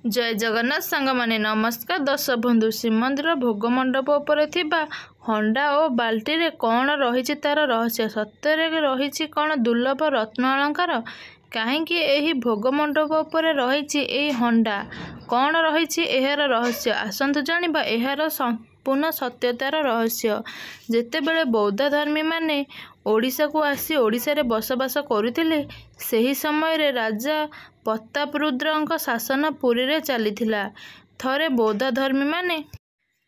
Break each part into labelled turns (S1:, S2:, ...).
S1: जय जगन्नाथ सांगमाने नमस्कार दर्शक बंधु। श्रीमंदिर भोग मंडप उपरे थिबा हंडा और बाल्टी रे कौन रही तार रहस्य सत्य रही कौन दुर्लभ रत्न अलंकार कहीं एही भोग मंडप उपरे रही हंडा कौन रही यार रहस्य आसतु जानिबा यार संपूर्ण सत्यतार रहस्य। जेतेबेले बौद्ध धर्मी माने ओडिशा को आसी ओडिशा रे बसवास करुथिले सेही समय रे राजा प्रतापरुद्रଙ୍କ शासन पुरी रे चलीथिला। थरे बौद्ध धर्मी माने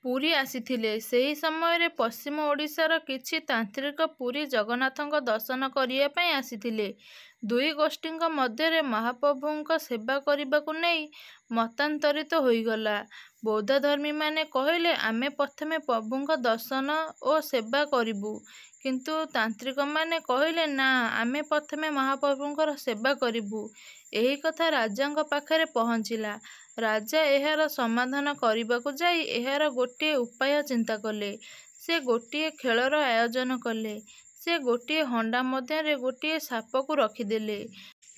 S1: पुरी आसीथिले सेही समय रे पश्चिम ओडिशार किछि तांत्रिक पुरी जगन्नाथଙ୍କ दर्शन करिया पई आसीथिले। दुई गोष्ठीଙ୍କ मध्यरे महाप्रभुଙ୍କ सेवा करबाकू नेई मतांतरित होईगला। बौद्ध धर्मी माने कहिले आमे प्रथमे प्रभुଙ୍କ दर्शन और सेवा करिबू, किंतु तांत्रिक माने कहिले ना आमे प्रथमे महाप्रभुଙ୍କର सेवा करिबू। एही कथा राजाଙ୍କ पाखरे पहुँचिला। राजा एहार समाधान करबाकू जाई एहार गोटे उपाय चिंता कले। से गोटे खेलर आयोजन कले। से गोटे हंडा मध्य गोटे सापकू रखिदेले।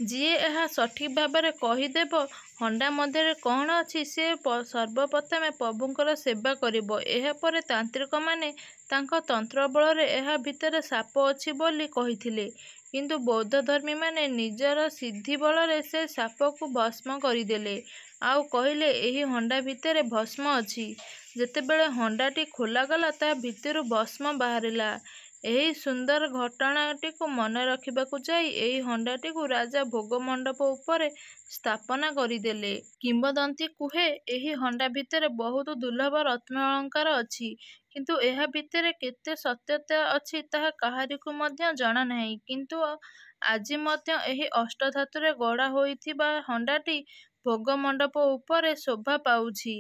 S1: जीए एहा सठिक भाव कहीदेव हंडा मध्य कौन अच्छी से सर्वप्रथमे प्रभुଙ୍କର सेवा करिबो। एहा परे तांत्रिक माने तांको तंत्र बल एहा भितर साप अच्छी बोली कहिथिले, किंतु बौद्ध धर्मी माने निजर सिद्धि बल से सापकू भस्म करदेले आउ कहिले एही हंडा भितर भस्म अच्छी। जेतेबेले हंडाटी खोलागला ता भितरु भस्म बाहरिला। एही सुंदर घटनाटी को मन रखिबाकू जाई एही हंडाटी को राजा भोग मंडप उपरे स्थापना करिदेले। किंबदंती कुहे एही हंडा भितर बहुत दुर्लभ रत्न अलंकार अच्छी, किंतु एहा भितर केते सत्यता अच्छी ताहा काहारिकू मध्य जणा नाही। किंतु आजि मध्य एही अष्टधातुरे गढ़ा होइथिबा हंडाटी भोग मंडप उपरे शोभा पाउछि।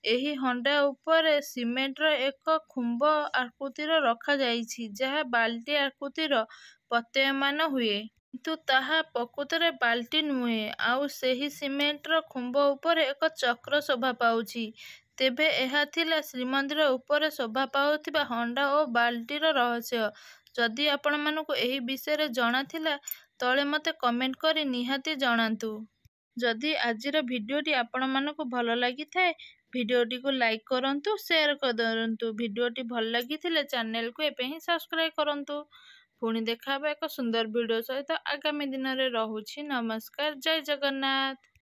S1: एही हंडा उपरे सिमेंटर एक खुंब आकृतिर रखा जाइछि, जहा बाल्टी आकृतिर प्रतीयमान हुए, किंतु ताहा प्रकृତରେ बाल्टी नुहे। आउ सेही सिमेंटर खुंब उपरे एक चक्र शोभा पाउछि। तेबे एहा थिला श्रीमंदिर उपरे शोभा पाउथिबा हंडा और बाल्टीर रहस्य। जदि आपण मानकू एही विषय जणा थिला तळे मते कमेंट करी निहाती जणांतु। जदि आजिर भिडियोटी आपण मानकू भल लागि थाए भिडियोटी को लाइक करंतु, शेयर करंतु। भिडियोटी भल लागिथिले चैनल को एबे ही सब्सक्राइब करंतु। पुणी देखाबा एक सुंदर वीडियो सहित आगामी दिन रे रहुछि। नमस्कार, जय जगन्नाथ।